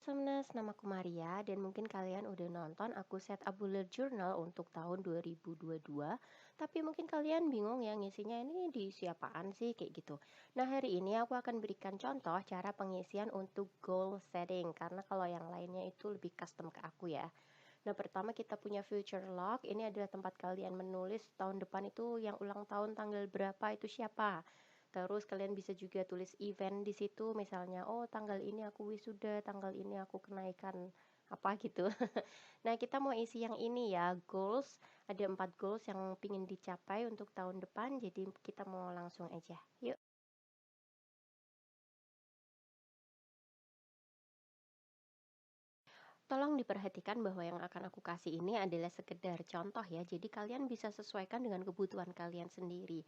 Semnes, namaku Maria dan mungkin kalian udah nonton aku set a bullet journal untuk tahun 2022. Tapi mungkin kalian bingung ya ngisinya ini diisi apaan sih kayak gitu. Nah, hari ini aku akan berikan contoh cara pengisian untuk goal setting karena kalau yang lainnya itu lebih custom ke aku ya. Nah, pertama kita punya future log. Ini adalah tempat kalian menulis tahun depan itu yang ulang tahun tanggal berapa itu siapa. Terus kalian bisa juga tulis event di situ, misalnya, oh tanggal ini aku wisuda, tanggal ini aku kenaikan apa gitu. Nah, kita mau isi yang ini ya, goals. Ada 4 goals yang pingin dicapai untuk tahun depan, jadi kita mau langsung aja. Yuk. Tolong diperhatikan bahwa yang akan aku kasih ini adalah sekedar contoh ya, jadi kalian bisa sesuaikan dengan kebutuhan kalian sendiri.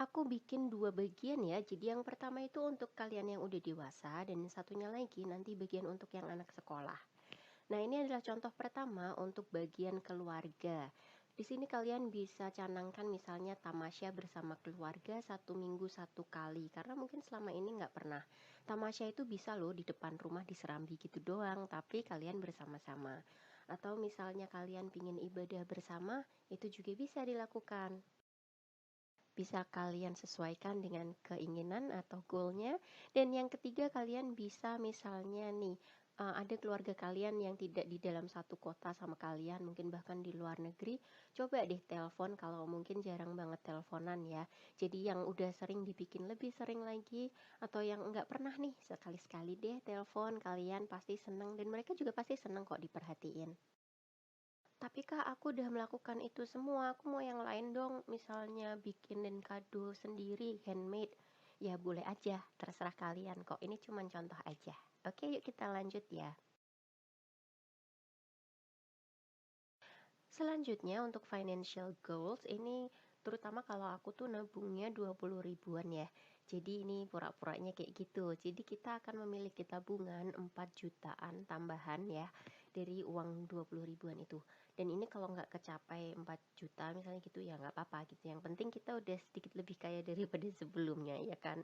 Aku bikin 2 bagian ya. Jadi yang pertama itu untuk kalian yang udah dewasa dan satunya lagi nanti bagian untuk yang anak sekolah. Nah, ini adalah contoh pertama untuk bagian keluarga. Di sini kalian bisa canangkan misalnya tamasya bersama keluarga 1 minggu 1 kali. Karena mungkin selama ini nggak pernah. Tamasya itu bisa loh di depan rumah diserambi gitu doang, tapi kalian bersama-sama. Atau misalnya kalian pingin ibadah bersama, itu juga bisa dilakukan. Bisa kalian sesuaikan dengan keinginan atau goalnya. Dan yang ketiga kalian bisa misalnya nih, ada keluarga kalian yang tidak di dalam satu kota sama kalian, mungkin bahkan di luar negeri, coba deh telepon kalau mungkin jarang banget teleponan ya. Jadi yang udah sering dibikin lebih sering lagi, atau yang enggak pernah nih, sekali-sekali deh telepon, kalian pasti seneng dan mereka juga pasti seneng kok diperhatiin. Tapi Kak, aku udah melakukan itu semua. Aku mau yang lain dong, misalnya bikinin kado sendiri, handmade. Ya boleh aja, terserah kalian kok. Ini cuma contoh aja. Oke, yuk kita lanjut ya. Selanjutnya untuk financial goals ini terutama kalau aku tuh nabungnya 20 ribuan ya. Jadi ini pura-puranya kayak gitu. Jadi kita akan memiliki tabungan 4 jutaan tambahan ya dari uang 20 ribuan itu. Dan ini kalau nggak kecapai 4 juta misalnya gitu ya nggak apa-apa gitu. Yang penting kita udah sedikit lebih kaya daripada sebelumnya ya kan.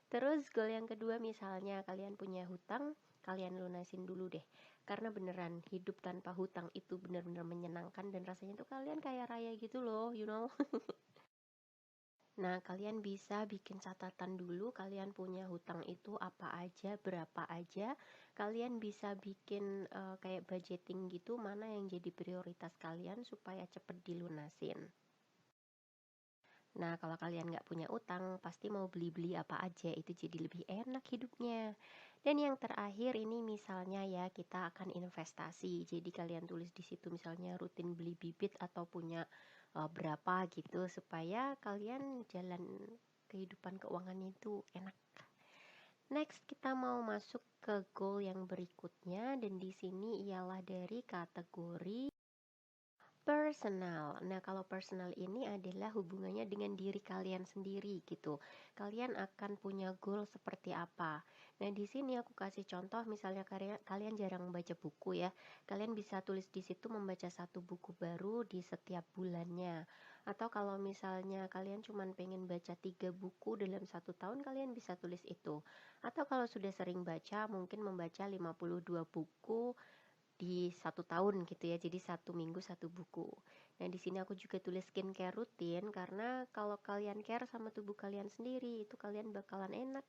Terus goal yang kedua misalnya kalian punya hutang, kalian lunasin dulu deh. Karena beneran hidup tanpa hutang itu bener-bener menyenangkan dan rasanya tuh kalian kaya raya gitu loh, you know. Nah, kalian bisa bikin catatan dulu kalian punya hutang itu apa aja, berapa aja. Kalian bisa bikin kayak budgeting gitu, mana yang jadi prioritas kalian supaya cepet dilunasin. Nah, kalau kalian nggak punya utang, pasti mau beli-beli apa aja, itu jadi lebih enak hidupnya. Dan yang terakhir ini misalnya ya, kita akan investasi. Jadi kalian tulis di situ misalnya rutin beli bibit atau punya berapa gitu, supaya kalian jalan kehidupan keuangannya itu enak. Next, kita mau masuk ke goal yang berikutnya, dan di sini ialah dari kategori personal. Nah, kalau personal ini adalah hubungannya dengan diri kalian sendiri gitu. Kalian akan punya goal seperti apa. Nah, di sini aku kasih contoh misalnya kalian jarang baca buku ya. Kalian bisa tulis di situ membaca 1 buku baru di setiap bulannya. Atau kalau misalnya kalian cuma pengen baca 3 buku dalam 1 tahun, kalian bisa tulis itu. Atau kalau sudah sering baca, mungkin membaca 52 buku di 1 tahun gitu ya, jadi 1 minggu 1 buku. Nah, di sini aku juga tulis skincare rutin karena kalau kalian care sama tubuh kalian sendiri, itu kalian bakalan enak.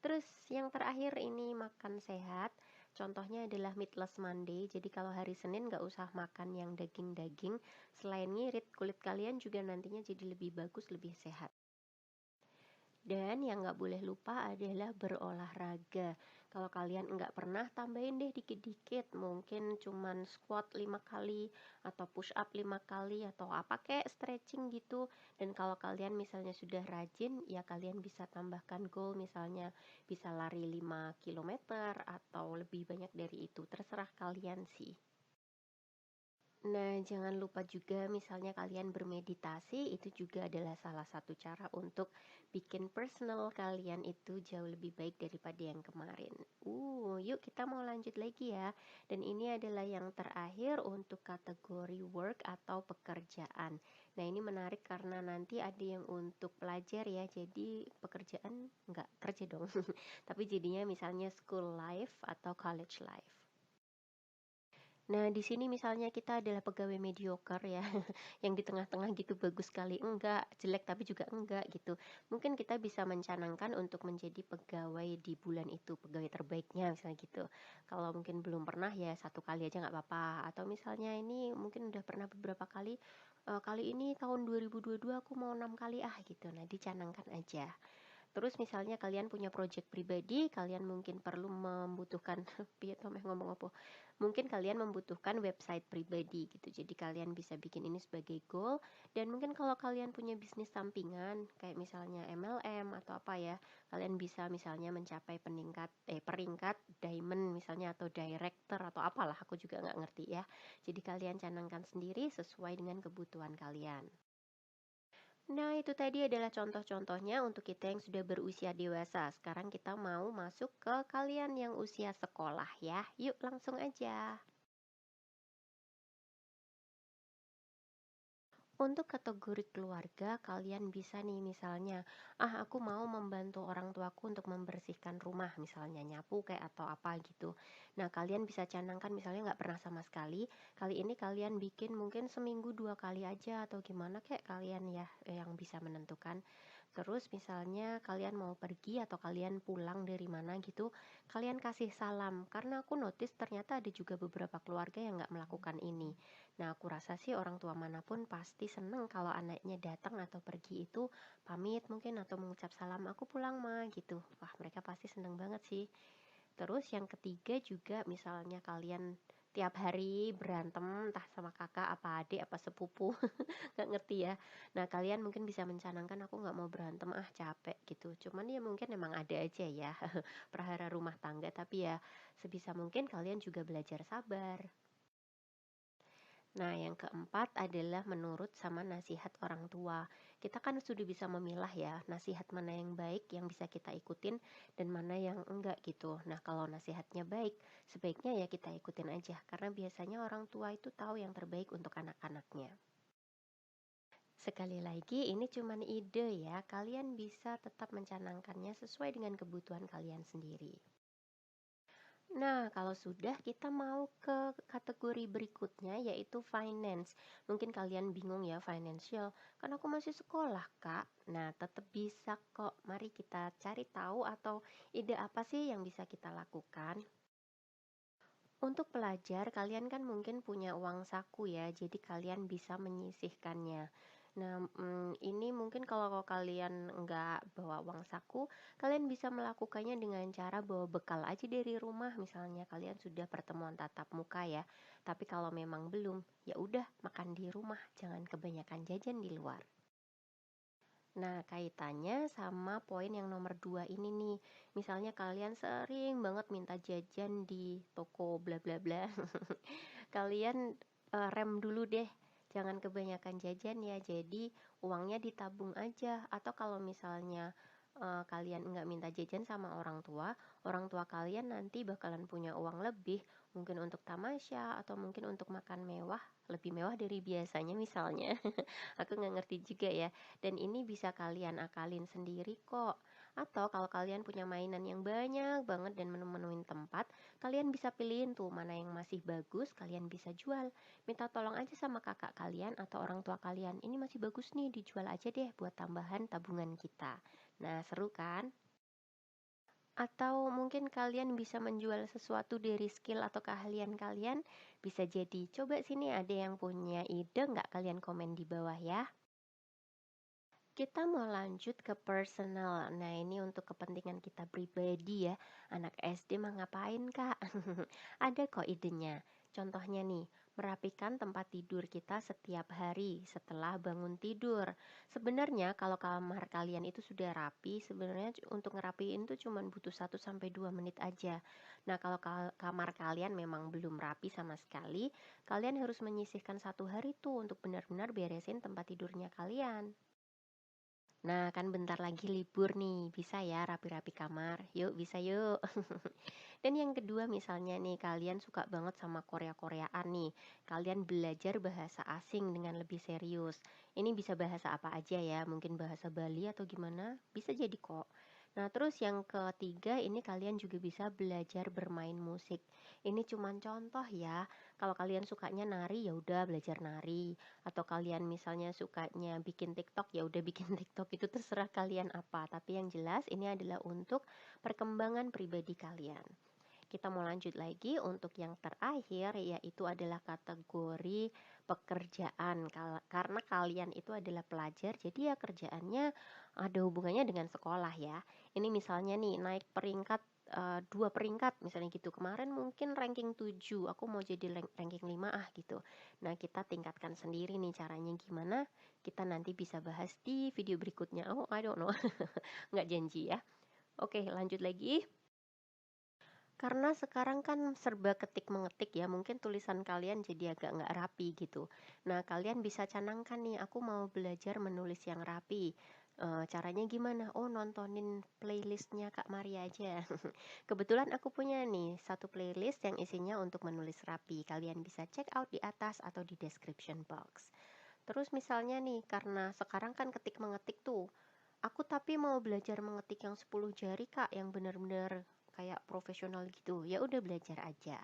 Terus yang terakhir ini makan sehat. Contohnya adalah meatless Monday. Jadi kalau hari Senin nggak usah makan yang daging-daging. Selain ngirit, kulit kalian juga nantinya jadi lebih bagus, lebih sehat. Dan yang nggak boleh lupa adalah berolahraga. Kalau kalian nggak pernah, tambahin deh dikit-dikit. Mungkin cuman squat 5 kali, atau push up 5 kali, atau apa kayak stretching gitu. Dan kalau kalian misalnya sudah rajin, ya kalian bisa tambahkan goal misalnya bisa lari 5 kilometer atau lebih banyak dari itu. Terserah kalian sih. Nah, jangan lupa juga misalnya kalian bermeditasi, itu juga adalah salah satu cara untuk bikin personal kalian itu jauh lebih baik daripada yang kemarin. Yuk kita mau lanjut lagi ya. Dan ini adalah yang terakhir untuk kategori work atau pekerjaan. Nah, ini menarik karena nanti ada yang untuk pelajar ya, jadi pekerjaan nggak kerja dong, tapi jadinya misalnya school life atau college life. Nah, di sini misalnya kita adalah pegawai mediocre ya, yang di tengah-tengah gitu, bagus sekali enggak, jelek tapi juga enggak gitu. Mungkin kita bisa mencanangkan untuk menjadi pegawai di bulan itu, pegawai terbaiknya misalnya gitu. Kalau mungkin belum pernah ya satu kali aja nggak apa-apa. Atau misalnya ini mungkin udah pernah beberapa kali, kali ini tahun 2022 aku mau 6 kali ah gitu. Nah, dicanangkan aja. Terus misalnya kalian punya project pribadi, kalian mungkin perlu membutuhkan piye to meh ngomong apa? Mungkin kalian membutuhkan website pribadi gitu. Jadi kalian bisa bikin ini sebagai goal dan mungkin kalau kalian punya bisnis sampingan kayak misalnya MLM atau apa ya, kalian bisa misalnya mencapai peringkat diamond misalnya atau director atau apalah aku juga nggak ngerti ya. Jadi kalian canangkan sendiri sesuai dengan kebutuhan kalian. Nah, itu tadi adalah contoh-contohnya untuk kita yang sudah berusia dewasa. Sekarang kita mau masuk ke kalian yang usia sekolah ya. Yuk, langsung aja. Untuk kategori keluarga, kalian bisa nih misalnya, aku mau membantu orang tuaku untuk membersihkan rumah, misalnya nyapu kayak atau apa gitu. Nah, kalian bisa canangkan misalnya nggak pernah sama sekali, kali ini kalian bikin mungkin seminggu 2 kali aja atau gimana kayak kalian ya yang bisa menentukan. Terus misalnya kalian mau pergi atau kalian pulang dari mana gitu, kalian kasih salam. Karena aku notice ternyata ada juga beberapa keluarga yang nggak melakukan ini. Nah, aku rasa sih orang tua manapun pasti seneng kalau anaknya datang atau pergi itu pamit mungkin atau mengucap salam, aku pulang ma gitu. Wah, mereka pasti seneng banget sih. Terus yang ketiga juga misalnya kalian tiap hari berantem entah sama kakak apa adik apa sepupu nggak ngerti ya. Nah, kalian mungkin bisa mencanangkan aku nggak mau berantem ah capek gitu. Cuman ya mungkin emang ada aja ya perhara rumah tangga tapi ya sebisa mungkin kalian juga belajar sabar. Nah, yang keempat adalah menurut sama nasihat orang tua. Kita kan sudah bisa memilah ya, nasihat mana yang baik yang bisa kita ikutin dan mana yang enggak gitu. Nah, kalau nasihatnya baik, sebaiknya ya kita ikutin aja karena biasanya orang tua itu tahu yang terbaik untuk anak-anaknya. Sekali lagi, ini cuman ide ya. Kalian bisa tetap mencanangkannya sesuai dengan kebutuhan kalian sendiri. Nah, kalau sudah kita mau ke kategori berikutnya yaitu finance. Mungkin kalian bingung ya financial, kan aku masih sekolah, Kak. Nah, tetap bisa kok. Mari kita cari tahu atau ide apa sih yang bisa kita lakukan. Untuk pelajar, kalian kan mungkin punya uang saku ya, jadi kalian bisa menyisihkannya. Nah, ini mungkin kalau kalian nggak bawa uang saku, kalian bisa melakukannya dengan cara bawa bekal aja dari rumah. Misalnya kalian sudah pertemuan tatap muka ya, tapi kalau memang belum, ya udah makan di rumah, jangan kebanyakan jajan di luar. Nah, kaitannya sama poin yang nomor 2 ini nih. Misalnya kalian sering banget minta jajan di toko bla bla bla. Kalian rem dulu deh. Jangan kebanyakan jajan ya. Jadi uangnya ditabung aja. Atau kalau misalnya kalian nggak minta jajan sama orang tua kalian nanti bakalan punya uang lebih. Mungkin untuk tamasya atau mungkin untuk makan mewah, lebih mewah dari biasanya misalnya. Aku nggak ngerti juga ya. Dan ini bisa kalian akalin sendiri kok. Atau kalau kalian punya mainan yang banyak banget dan menu-menuin tempat, kalian bisa pilihin tuh mana yang masih bagus, kalian bisa jual. Minta tolong aja sama kakak kalian atau orang tua kalian. Ini masih bagus nih, dijual aja deh buat tambahan tabungan kita. Nah, seru kan? Atau mungkin kalian bisa menjual sesuatu dari skill atau keahlian kalian. Bisa jadi, coba sini ada yang punya ide nggak kalian komen di bawah ya. Kita mau lanjut ke personal. Nah, ini untuk kepentingan kita pribadi ya. Anak SD mah ngapain, Kak? Ada kok idenya. Contohnya nih, merapikan tempat tidur kita setiap hari setelah bangun tidur. Sebenarnya kalau kamar kalian itu sudah rapi, sebenarnya untuk ngerapiin itu cuma butuh 1 sampai 2 menit aja. Nah, kalau kamar kalian memang belum rapi sama sekali, kalian harus menyisihkan 1 hari tuh untuk benar-benar beresin tempat tidurnya kalian. Nah, kan bentar lagi libur nih, bisa ya rapi-rapi kamar. Yuk, bisa yuk. Dan yang kedua misalnya nih, kalian suka banget sama Korea-Koreaan nih. Kalian belajar bahasa asing dengan lebih serius. Ini bisa bahasa apa aja ya, mungkin bahasa Bali atau gimana, bisa jadi kok. Nah, terus yang ketiga ini kalian juga bisa belajar bermain musik. Ini cuman contoh ya. Kalau kalian sukanya nari, ya udah belajar nari, atau kalian misalnya sukanya bikin TikTok, ya udah bikin TikTok, itu terserah kalian apa. Tapi yang jelas ini adalah untuk perkembangan pribadi kalian. Kita mau lanjut lagi untuk yang terakhir, yaitu adalah kategori pekerjaan. Karena kalian itu adalah pelajar, jadi ya kerjaannya ada hubungannya dengan sekolah ya. Ini misalnya nih naik peringkat 2 peringkat misalnya gitu. Kemarin mungkin ranking 7, aku mau jadi ranking 5 gitu. Nah, kita tingkatkan sendiri nih caranya gimana. Kita nanti bisa bahas di video berikutnya. Oh, I don't know. Nggak janji ya. Oke, lanjut lagi. Karena sekarang kan serba ketik mengetik ya, mungkin tulisan kalian jadi agak nggak rapi gitu. Nah, kalian bisa canangkan nih, aku mau belajar menulis yang rapi. Caranya gimana? Oh, nontonin playlistnya Kak Maria aja. Kebetulan aku punya nih satu playlist yang isinya untuk menulis rapi. Kalian bisa check out di atas atau di description box. Terus misalnya nih, karena sekarang kan ketik mengetik tuh, aku tapi mau belajar mengetik yang 10 jari Kak, yang benar-benar kayak profesional gitu. Ya udah belajar aja.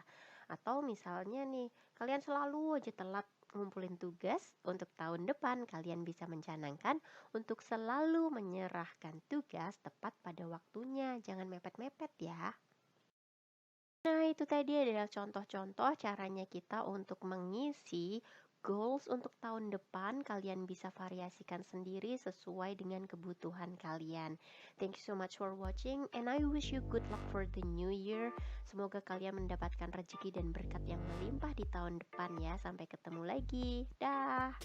Atau misalnya nih, kalian selalu aja telat ngumpulin tugas, untuk tahun depan kalian bisa mencanangkan untuk selalu menyerahkan tugas tepat pada waktunya. Jangan mepet-mepet ya. Nah, itu tadi adalah contoh-contoh caranya kita untuk mengisi goals untuk tahun depan. Kalian bisa variasikan sendiri sesuai dengan kebutuhan kalian. Thank you so much for watching and I wish you good luck for the new year. Semoga kalian mendapatkan rezeki dan berkat yang melimpah di tahun depan ya. Sampai ketemu lagi. Dah.